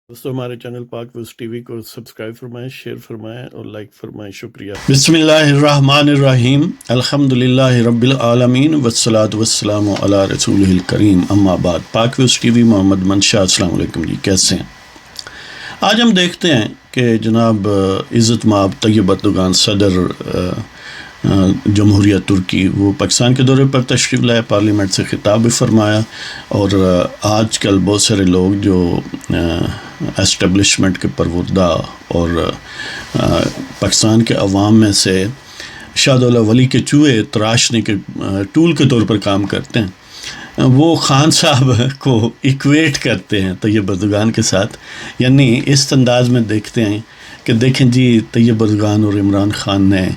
دوستو ہمارے چینل پاک ویوز ٹی وی کو سبسکرائب فرمائیں، شیئر فرمائیں اور لائک فرمائیں، شکریہ۔ بسم اللہ الرحمن الرحیم، الحمدللہ رب العالمین والصلاة والسلام علی رسولہ الکریم، اما بعد۔ پاک ویوز ٹی وی محمد منشا، السلام علیکم جی، کیسے ہیں؟ آج ہم دیکھتے ہیں کہ جناب عزت مآب طیب اردوغان صدر جمہوریہ ترکی، وہ پاکستان کے دورے پر تشریف لائے، پارلیمنٹ سے خطاب بھی فرمایا، اور آج کل بہت سارے لوگ جو اسٹیبلشمنٹ کے پروردہ اور پاکستان کے عوام میں سے شاہدولہ ولی کے چوہے تراشنے کے ٹول کے طور پر کام کرتے ہیں، وہ خان صاحب کو ایکویٹ کرتے ہیں طیب اردوغان کے ساتھ، یعنی اس انداز میں دیکھتے ہیں کہ دیکھیں جی طیب اردوغان اور عمران خان نے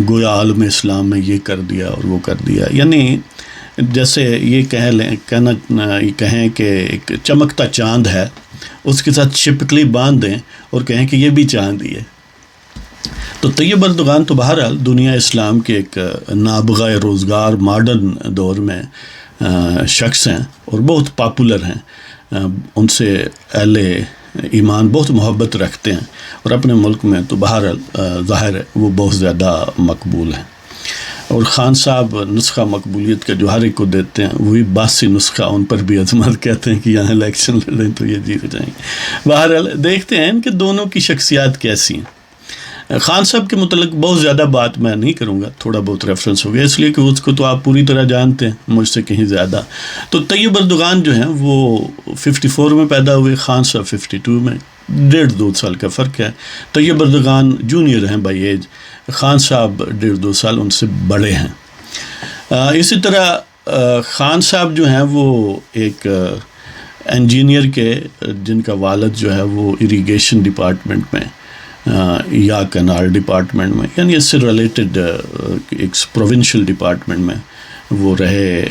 گویا عالم اسلام میں یہ کر دیا اور وہ کر دیا، یعنی جیسے یہ کہیں کہ ایک چمکتا چاند ہے، اس کے ساتھ چھپکلی باندھ دیں اور کہیں کہ یہ بھی چاند ہی ہے۔ تو طیب اردوغان تو بہرحال دنیا اسلام کے ایک نابغہ روزگار ماڈرن دور میں شخص ہیں اور بہت پاپولر ہیں، ان سے اہل ایمان بہت محبت رکھتے ہیں، اور اپنے ملک میں تو بہرحال ظاہر ہے وہ بہت زیادہ مقبول ہیں۔ اور خان صاحب نسخہ مقبولیت کا جو ہر ایک کو دیتے ہیں، وہی 82 نسخہ ان پر بھی عظمت کہتے ہیں کہ یہاں الیکشن لڑیں تو یہ جیت جائیں گے۔ بہرحال دیکھتے ہیں ان کہ دونوں کی شخصیات کیسی ہیں۔ خان صاحب کے متعلق بہت زیادہ بات میں نہیں کروں گا، تھوڑا بہت ریفرنس ہو گیا، اس لیے کہ اس کو تو آپ پوری طرح جانتے ہیں مجھ سے کہیں زیادہ۔ تو طیب اردوغان جو ہیں وہ 54 میں پیدا ہوئے، خان صاحب 52 میں، 1.5-2 سال کا فرق ہے۔ طیب اردوغان جونیئر ہیں بائی ایج، خان صاحب 1.5-2 سال ان سے بڑے ہیں۔ اسی طرح خان صاحب جو ہیں وہ ایک انجینئر کے، جن کا والد جو ہے وہ اریگیشن ڈپارٹمنٹ میں یا کینال ڈپارٹمنٹ میں، یعنی اس سے ریلیٹڈ ایک پروونشل ڈپارٹمنٹ میں وہ رہے،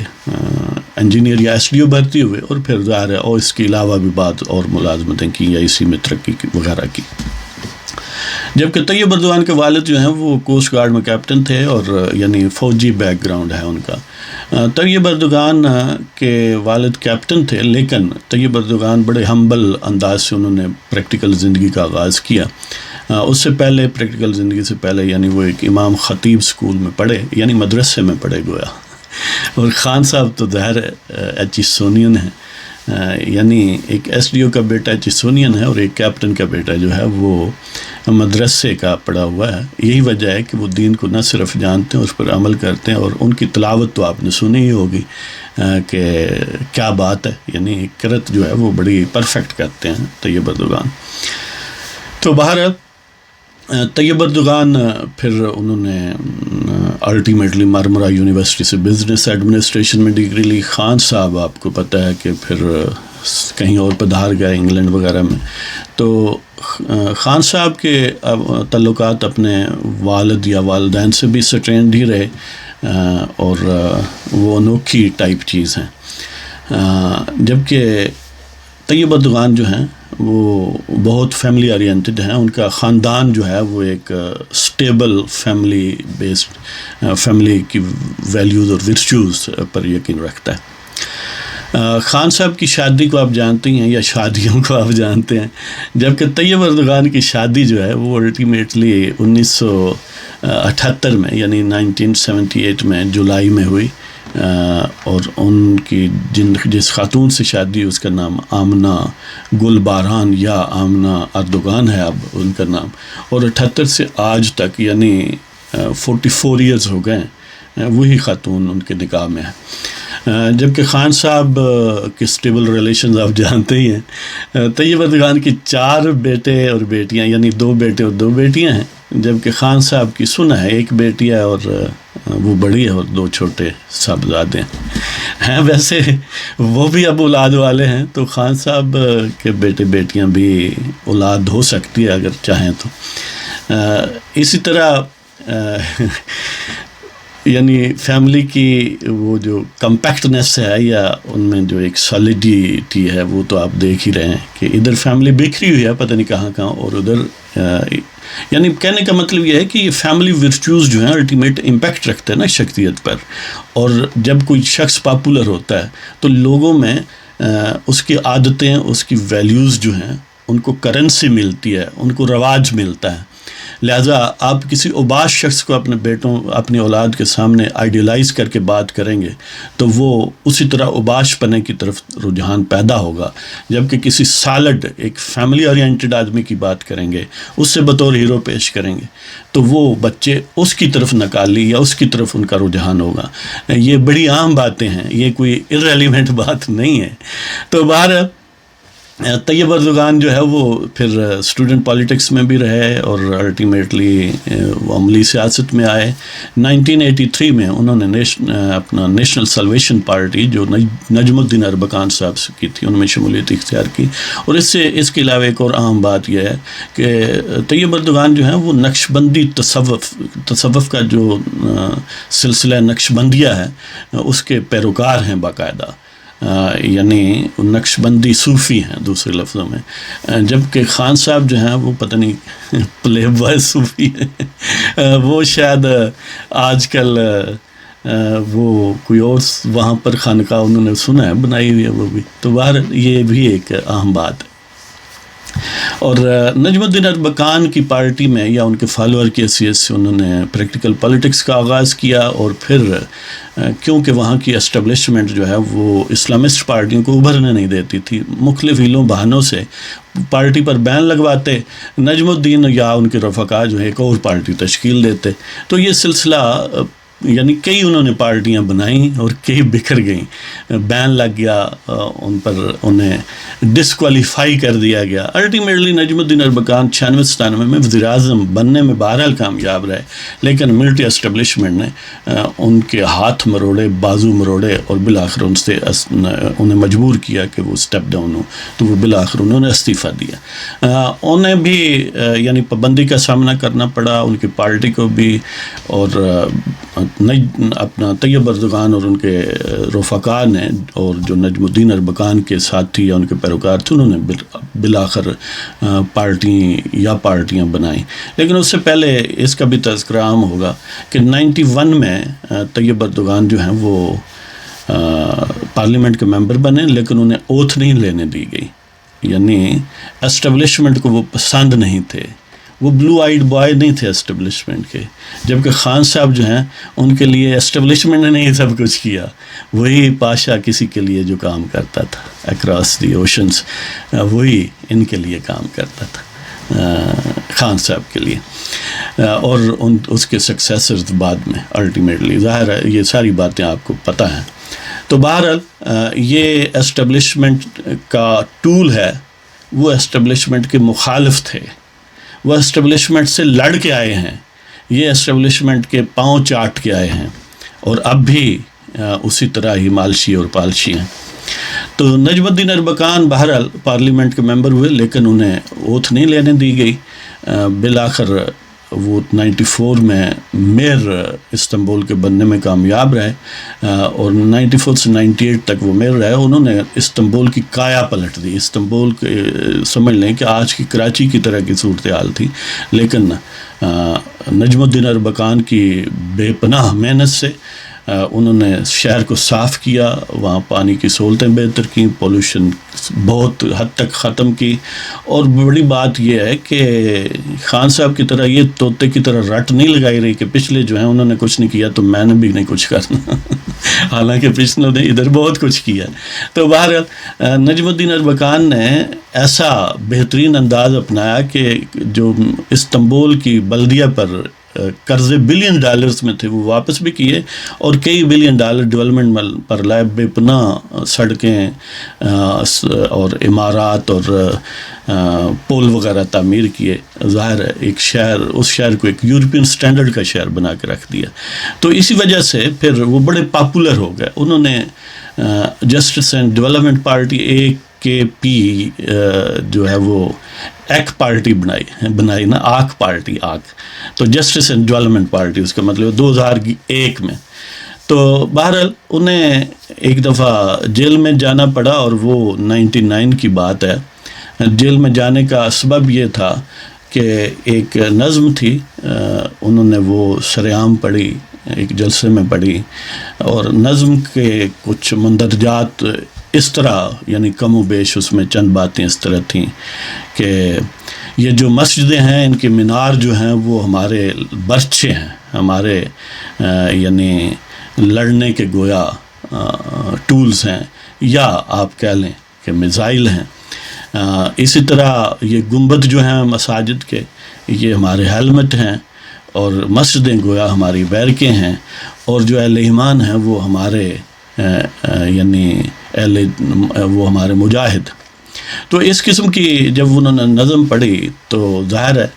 انجینئر یا ایس ڈی او بھرتی ہوئے، اور پھر ظاہر ہے اور اس کے علاوہ بھی بعض اور ملازمتیں کی یا اسی میں ترقی وغیرہ کی۔ جبکہ طیب اردوغان کے والد جو ہیں وہ کوسٹ گارڈ میں کیپٹن تھے، اور یعنی فوجی بیک گراؤنڈ ہے ان کا۔ طیب اردوغان کے والد کیپٹن تھے، لیکن طیب اردوغان بڑے ہمبل انداز سے انہوں نے پریکٹیکل زندگی کا آغاز کیا۔ اس سے پہلے، پریکٹیکل زندگی سے پہلے، یعنی وہ ایک امام خطیب سکول میں پڑھے، یعنی مدرسے میں پڑھے گویا۔ اور خان صاحب تو ظاہر ایچسونین ہیں، یعنی ایک ایس ڈی او کا بیٹا ایچسونین ہے، اور ایک کیپٹن کا بیٹا جو ہے وہ مدرسے کا پڑھا ہوا ہے۔ یہی وجہ ہے کہ وہ دین کو نہ صرف جانتے ہیں، اس پر عمل کرتے ہیں، اور ان کی تلاوت تو آپ نے سنی ہی ہوگی کہ کیا بات ہے، یعنی قرأت جو ہے وہ بڑی پرفیکٹ کرتے ہیں طیب اردوغان۔ تو بہرحال طیب اردوغان پھر انہوں نے الٹیمیٹلی مرمرہ یونیورسٹی سے بزنس ایڈمنسٹریشن میں ڈگری لی۔ خان صاحب آپ کو پتہ ہے کہ پھر کہیں اور پدھار گئے انگلینڈ وغیرہ میں۔ تو خان صاحب کے تعلقات اپنے والد یا والدین سے بھی سٹرینڈ ہی رہے، اور وہ انوکھی ٹائپ چیز ہیں۔ جبکہ طیب اردوغان جو ہیں وہ بہت فیملی اورینٹڈ ہیں، ان کا خاندان جو ہے وہ ایک سٹیبل فیملی بیسڈ، فیملی کی ویلیوز اور ورچوز پر یقین رکھتا ہے۔ خان صاحب کی شادی کو آپ جانتے ہیں، یا شادیوں کو آپ جانتے ہیں، جبکہ طیب اردوغان کی شادی جو ہے وہ الٹیمیٹلی 1978 میں، یعنی 1978 میں جولائی میں ہوئی، اور ان کی جس خاتون سے شادی، اس کا نام آمنہ گل باران یا آمنہ اردوغان ہے اب ان کا نام، اور 78 سے آج تک یعنی 44 ایئرز ہو گئے ہیں، وہی خاتون ان کے نکاح میں ہے۔ جبکہ خان صاحب کے سٹیبل ریلیشنز آپ جانتے ہی ہیں۔ طیب اردوغان کی 4 بیٹے اور بیٹیاں، یعنی 2 بیٹے اور 2 بیٹیاں ہیں، جبکہ خان صاحب کی سنا ہے 1 بیٹی ہے، اور وہ بڑی ہے، اور 2 چھوٹے صاحبزادے ہیں۔ ویسے وہ بھی اب اولاد والے ہیں، تو خان صاحب کے بیٹے بیٹیاں بھی اولاد ہو سکتی ہے اگر چاہیں تو۔ اسی طرح یعنی فیملی کی وہ جو کمپیکٹنس ہے، یا ان میں جو ایک سالیڈیٹی ہے، وہ تو آپ دیکھ ہی رہے ہیں کہ ادھر فیملی بکھری ہوئی ہے پتہ نہیں کہاں کہاں، اور ادھر یعنی کہنے کا مطلب یہ ہے کہ یہ فیملی ورچوز جو ہیں الٹیمیٹ امپیکٹ رکھتے ہیں نا شخصیت پر، اور جب کوئی شخص پاپولر ہوتا ہے تو لوگوں میں اس کی عادتیں، اس کی ویلیوز جو ہیں ان کو کرنسی ملتی ہے، ان کو رواج ملتا ہے. لہٰذا آپ کسی اوباش شخص کو اپنے بیٹوں اپنی اولاد کے سامنے آئیڈیلائز کر کے بات کریں گے تو وہ اسی طرح اوباش پنے کی طرف رجحان پیدا ہوگا. جبکہ کسی سالڈ ایک فیملی اورینٹڈ آدمی کی بات کریں گے، اس سے بطور ہیرو پیش کریں گے تو وہ بچے اس کی طرف نکالی یا اس کی طرف ان کا رجحان ہوگا. یہ بڑی عام باتیں ہیں، یہ کوئی ارریلیونٹ بات نہیں ہے. تو بہرحال طیب اردگان جو ہے وہ پھر اسٹوڈنٹ پالیٹکس میں بھی رہے اور الٹیمیٹلی وہ عملی سیاست میں آئے. 1983 میں انہوں نے اپنا نیشنل سلویشن پارٹی جو نجم الدین اربکان صاحب سے کی تھی ان میں شمولیت اختیار کی. اور اس کے علاوہ ایک اور اہم بات یہ ہے کہ طیب اردگان جو ہیں وہ نقش بندی تصوف کا جو سلسلہ نقش بندیہ ہے اس کے پیروکار ہیں باقاعدہ، یعنی نقش بندی صوفی ہیں دوسرے لفظوں میں. جبکہ خان صاحب جو ہیں وہ پتہ نہیں پلے بوائے صوفی ہیں، وہ شاید آج کل وہ کوئی اور وہاں پر خانقاہ انہوں نے سنا ہے بنائی ہوئی ہے وہ بھی. تو باہر یہ بھی ایک اہم بات ہے. اور نجم الدین اربکان کی پارٹی میں یا ان کے فالوور کی حیثیت سے انہوں نے پریکٹیکل پالیٹکس کا آغاز کیا. اور پھر کیونکہ وہاں کی اسٹیبلشمنٹ جو ہے وہ اسلامسٹ پارٹیوں کو ابھرنے نہیں دیتی تھی، مختلف ہیلوں بہانوں سے پارٹی پر بین لگواتے، نجم الدین یا ان کے رفقا جو ہے ایک اور پارٹی تشکیل دیتے. تو یہ سلسلہ یعنی کئی انہوں نے پارٹیاں بنائیں اور کئی بکھر گئیں، بین لگ گیا ان پر، انہیں ڈسکوالیفائی کر دیا گیا. الٹیمیٹلی نجم الدین اربکان 96-97 میں وزیر اعظم بننے میں بہرحال کامیاب رہے، لیکن ملٹری اسٹیبلشمنٹ نے ان کے ہاتھ مروڑے، بازو مروڑے اور بالآخر انہیں مجبور کیا کہ وہ اسٹیپ ڈاؤن ہو. تو وہ بالآخر انہوں نے استعفیٰ دیا. انہیں بھی یعنی پابندی کا سامنا کرنا پڑا، ان کی پارٹی کو بھی. اور اپنا طیب اردگان اور ان کے رفقا نے اور جو نجم الدین اربکان کے ساتھی یا ان کے پیروکار تھے انہوں نے بالآخر پارٹیاں بنائیں. لیکن اس سے پہلے اس کا بھی تذکرہ عام ہوگا کہ 91 میں طیب اردگان جو ہیں وہ پارلیمنٹ کے ممبر بنے، لیکن انہیں اوتھ نہیں لینے دی گئی، یعنی اسٹیبلشمنٹ کو وہ پسند نہیں تھے، وہ بلو آئیڈ بوائے نہیں تھے اسٹیبلشمنٹ کے. جبکہ خان صاحب جو ہیں ان کے لیے اسٹیبلشمنٹ نے نہیں سب کچھ کیا، وہی پاشا کسی کے لیے جو کام کرتا تھا اکراس دی اوشنز، وہی ان کے لیے کام کرتا تھا، خان صاحب کے لیے. اور اس کے سکسیسرز بعد میں الٹیمیٹلی، ظاہر ہے یہ ساری باتیں آپ کو پتہ ہیں. تو بہرحال یہ اسٹیبلشمنٹ کا ٹول ہے، وہ اسٹیبلشمنٹ کے مخالف تھے، وہ اسٹیبلشمنٹ سے لڑ کے آئے ہیں، یہ اسٹیبلشمنٹ کے پاؤں چاٹ کے آئے ہیں اور اب بھی اسی طرح ہی مالشی اور پالشی ہیں. تو نجم الدین اربکان بہرحال پارلیمنٹ کے ممبر ہوئے، لیکن انہیں اوتھ نہیں لینے دی گئی. بالآخر وہ 94 میں میئر استنبول کے بننے میں کامیاب رہے اور 94 سے 98 تک وہ میئر رہے. انہوں نے استنبول کی کایا پلٹ دی. استنبول کے سمجھ لیں کہ آج کی کراچی کی طرح کی صورتحال تھی، لیکن نجم الدین اربکان کی بے پناہ محنت سے انہوں نے شہر کو صاف کیا، وہاں پانی کی سہولتیں بہتر کی، پولوشن بہت حد تک ختم کی. اور بڑی بات یہ ہے کہ خان صاحب کی طرح یہ طوطے کی طرح رٹ نہیں لگائی رہی کہ پچھلے جو ہیں انہوں نے کچھ نہیں کیا تو میں نے بھی نہیں کچھ کرنا حالانکہ پچھلوں نے ادھر بہت کچھ کیا. تو بہرحال نجم الدین اربکان نے ایسا بہترین انداز اپنایا کہ جو استنبول کی بلدیہ پر قرضے $1 بلین میں تھے وہ واپس بھی کیے اور کئی $1 بلین ڈیولپمنٹ پر لائے، بے پناہ سڑکیں اور عمارات اور پول وغیرہ تعمیر کیے. ظاہر ہے ایک شہر، اس شہر کو ایک یورپین سٹینڈرڈ کا شہر بنا کے رکھ دیا. تو اسی وجہ سے پھر وہ بڑے پاپولر ہو گئے. انہوں نے justice and development party AKP جو ہے وہ ایک پارٹی بنائی نا، آک پارٹی، آک تو جسٹس اینڈ ڈیولپمنٹ پارٹی، اس کا مطلب 2001 میں. تو بہرحال انہیں ایک دفعہ جیل میں جانا پڑا اور وہ 99 کی بات ہے. جیل میں جانے کا سبب یہ تھا کہ ایک نظم تھی، انہوں نے وہ سرعام پڑھی، ایک جلسے میں پڑھی اور نظم کے کچھ مندرجات اس طرح یعنی کم و بیش اس میں چند باتیں اس طرح تھیں کہ یہ جو مسجدیں ہیں ان کے مینار جو ہیں وہ ہمارے برچھے ہیں، ہمارے یعنی لڑنے کے گویا ٹولز ہیں، یا آپ کہہ لیں کہ میزائل ہیں۔ اسی طرح یہ گنبد جو ہیں مساجد کے، یہ ہمارے ہیلمٹ ہیں، اور مسجدیں گویا ہماری بیرکیں ہیں، اور جو اہل ایمان ہیں وہ ہمارے یعنی وہ ہمارے مجاہد۔ تو اس قسم کی جب انہوں نے نظم پڑھی تو ظاہر ہے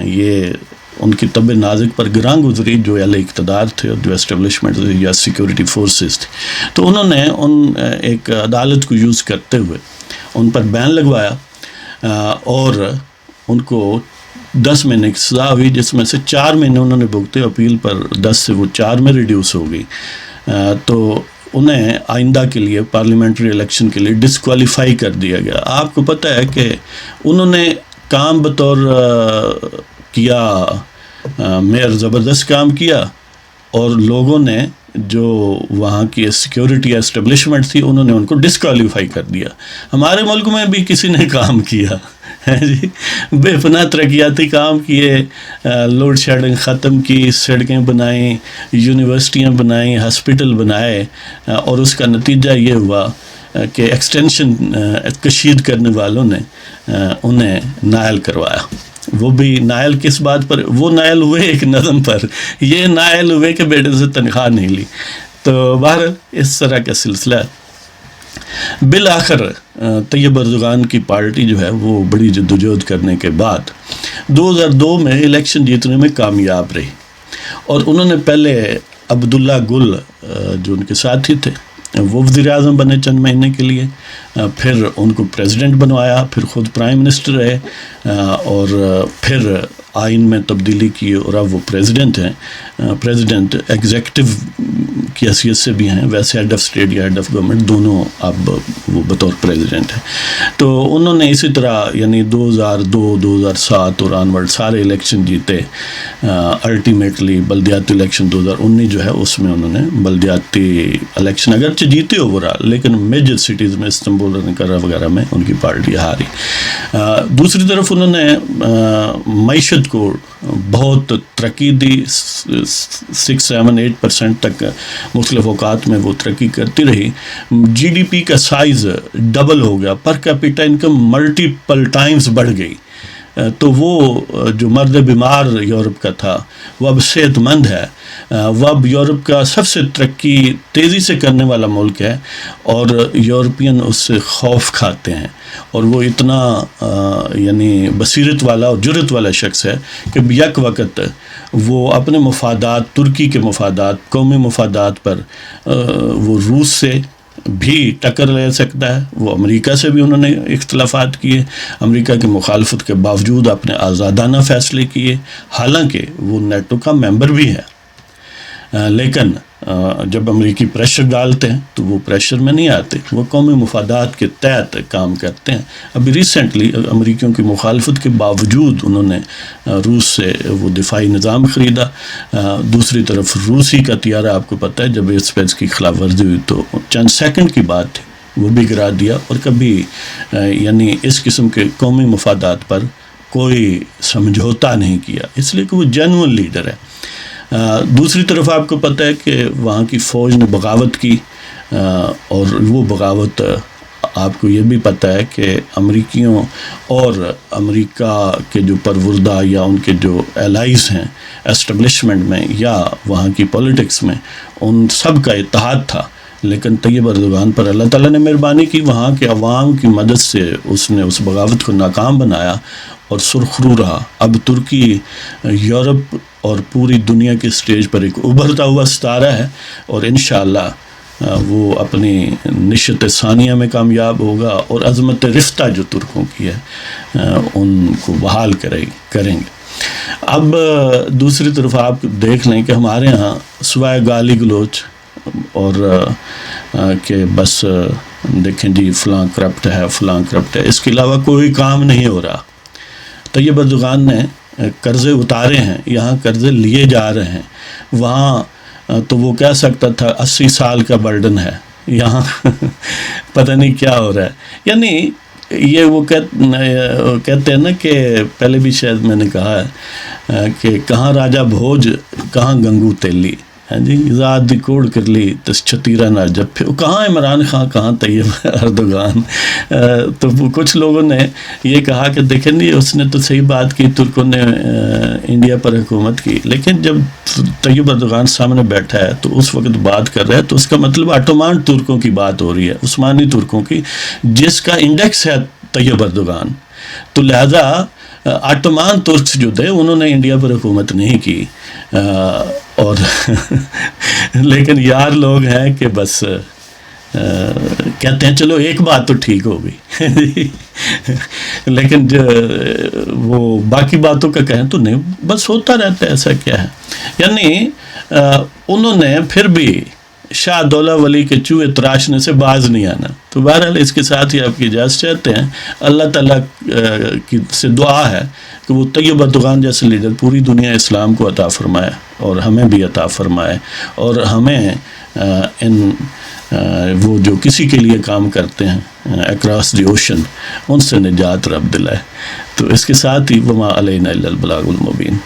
یہ ان کی طب نازک پر گراں گزری جو اہل اقتدار تھے اور جو اسٹیبلشمنٹ یا سیکورٹی فورسز تھے۔ تو انہوں نے ایک عدالت کو یوز کرتے ہوئے ان پر بین لگوایا اور ان کو 10 مہینے کی سزا ہوئی، جس میں سے 4 مہینے انہوں نے بھگتے، اپیل پر 10 سے وہ 4 میں ریڈیوس ہو گئی۔ تو انہیں آئندہ کے لیے پارلیمنٹری الیکشن کے لیے ڈسکوالیفائی کر دیا گیا۔ آپ کو پتہ ہے کہ انہوں نے کام بطور کیا میئر زبردست کام کیا، اور لوگوں نے جو وہاں کی سیکیورٹی اسٹیبلشمنٹ تھی انہوں نے ان کو ڈسکوالیفائی کر دیا۔ ہمارے ملک میں بھی کسی نے کام کیا ہے جی، بے پناہ ترقیاتی کام کیے، لوڈ شیڈنگ ختم کی، سڑکیں بنائیں، یونیورسٹیاں بنائیں، ہاسپٹل بنائے، اور اس کا نتیجہ یہ ہوا کہ ایکسٹینشن کشید کرنے والوں نے انہیں نائل کروایا۔ وہ بھی نائل کس بات پر؟ وہ نائل ہوئے ایک نظم پر، یہ نائل ہوئے کہ بیٹے سے تنخواہ نہیں لی۔ تو بہرحال اس طرح کا سلسلہ بالآخر طیب اردگان کی پارٹی جو ہے وہ بڑی جدوجہد کرنے کے بعد 2002 میں الیکشن جیتنے میں کامیاب رہی، اور انہوں نے پہلے عبداللہ گل جو ان کے ساتھی تھے وہ وزیر اعظم بنے چند مہینے کے لیے، پھر ان کو پریزیڈنٹ بنوایا، پھر خود پرائم منسٹر رہے، اور پھر آئین میں تبدیلی کی اور اب وہ پریزیڈنٹ ہیں۔ پریزیڈنٹ ایگزیکٹو کی حیثیت سے بھی ہیں، ویسے ہیڈ آف اسٹیٹ یا ہیڈ آف گورنمنٹ دونوں اب وہ بطور پریزیڈنٹ ہیں۔ تو انہوں نے اسی طرح یعنی 2002 2007 اور آنورڈ سارے الیکشن جیتے۔ الٹیمیٹلی بلدیاتی الیکشن 2019 جو ہے اس میں انہوں نے بلدیاتی الیکشن اگرچہ جیتے اوورال، لیکن میجر سٹیز میں استنبول اور انقرہ وغیرہ میں ان کی پارٹی ہاری۔ دوسری طرف انہوں نے معیشت کو بہت ترقی دی، 6-7-8% تک مختلف اوقات میں وہ ترقی کرتی رہی۔ جی ڈی پی کا سائز ڈبل ہو گیا، per capita income multiple Times بڑھ گئی۔ تو وہ جو مرد بیمار یورپ کا تھا وہ اب صحت مند ہے، وہ اب یورپ کا سب سے ترقی تیزی سے کرنے والا ملک ہے، اور یورپین اس سے خوف کھاتے ہیں، اور وہ اتنا یعنی بصیرت والا اور جرت والا شخص ہے کہ یک وقت وہ اپنے مفادات، ترکی کے مفادات، قومی مفادات پر وہ روس سے بھی ٹکر لے سکتا ہے، وہ امریکہ سے بھی انہوں نے اختلافات کیے، امریکہ کی مخالفت کے باوجود اپنے آزادانہ فیصلے کیے، حالانکہ وہ نیٹو کا ممبر بھی ہے، لیکن جب امریکی پریشر ڈالتے ہیں تو وہ پریشر میں نہیں آتے، وہ قومی مفادات کے تحت کام کرتے ہیں۔ ابھی ریسنٹلی امریکیوں کی مخالفت کے باوجود انہوں نے روس سے وہ دفاعی نظام خریدا۔ دوسری طرف روسی کا طیارہ آپ کو پتہ ہے جب ایئر اسپیس کی خلاف ورزی ہوئی تو چند سیکنڈ کی بات تھی، وہ بھی گرا دیا، اور کبھی یعنی اس قسم کے قومی مفادات پر کوئی سمجھوتا نہیں کیا، اس لیے کہ وہ جینوئن لیڈر ہے۔ دوسری طرف آپ کو پتہ ہے کہ وہاں کی فوج نے بغاوت کی، اور وہ بغاوت آپ کو یہ بھی پتہ ہے کہ امریکیوں اور امریکہ کے جو پروردہ یا ان کے جو الائز ہیں اسٹیبلشمنٹ میں یا وہاں کی پولیٹکس میں، ان سب کا اتحاد تھا، لیکن طیب اردگان پر اللہ تعالیٰ نے مہربانی کی، وہاں کے عوام کی مدد سے اس نے اس بغاوت کو ناکام بنایا اور سرخرو رہا۔ اب ترکی یورپ اور پوری دنیا کے سٹیج پر ایک ابھرتا ہوا ستارہ ہے، اور انشاءاللہ وہ اپنی نشت ثانیہ میں کامیاب ہوگا، اور عظمت رفتہ جو ترکوں کی ہے ان کو بحال کریں گے۔ اب دوسری طرف آپ دیکھ لیں کہ ہمارے ہاں سوائے گالی گلوچ اور کہ بس دیکھیں جی فلاں کرپٹ ہے فلاں کرپٹ ہے، اس کے علاوہ کوئی کام نہیں ہو رہا۔ طیب اردگان نے قرضے اتارے ہیں، یہاں قرضے لیے جا رہے ہیں، وہاں تو وہ کہہ سکتا تھا 80 سال کا برڈن ہے، یہاں پتہ نہیں کیا ہو رہا ہے. یعنی یہ وہ کہتے ہیں نا کہ پہلے بھی شاید میں نے کہا ہے کہ کہاں راجہ بھوج کہاں گنگو تیلی. ہاں جی، ذات دی کوڑ کر لی تس چھتیرا نہ جب کہاں عمران خان کہاں طیب اردوغان. تو کچھ لوگوں نے یہ کہا کہ دیکھیں جی اس نے تو صحیح بات کی، ترکوں نے انڈیا پر حکومت کی، لیکن جب طیب اردوغان سامنے بیٹھا ہے تو اس وقت بات کر رہا ہے تو اس کا مطلب آٹومان ترکوں کی بات ہو رہی ہے، عثمانی ترکوں کی، جس کا انڈیکس ہے طیب اردوغان. تو لہذا آٹومان ترکس جو تھے انہوں نے انڈیا پر حکومت نہیں کی. اور لیکن یار لوگ ہیں کہ بس کہتے ہیں چلو ایک بات تو ٹھیک ہو گئی لیکن وہ باقی باتوں کا کہیں تو نہیں، بس ہوتا رہتا ہے، ایسا کیا ہے. یعنی انہوں نے پھر بھی شاہ دولہ ولی کے چوہے تراشنے سے باز نہیں آنا. تو بہرحال اس کے ساتھ ہی آپ کی اجازت چاہتے ہیں. اللہ تعالیٰ کی سے دعا ہے کہ وہ طیب اردوغان جیسے لیڈر پوری دنیا اسلام کو عطا فرمائے اور ہمیں بھی عطا فرمائے، اور ہمیں ان وہ جو کسی کے لیے کام کرتے ہیں اکراس دی اوشن، ان سے نجات رب دلائے. تو اس کے ساتھ ہی وما علینا الا البلاغ المبین.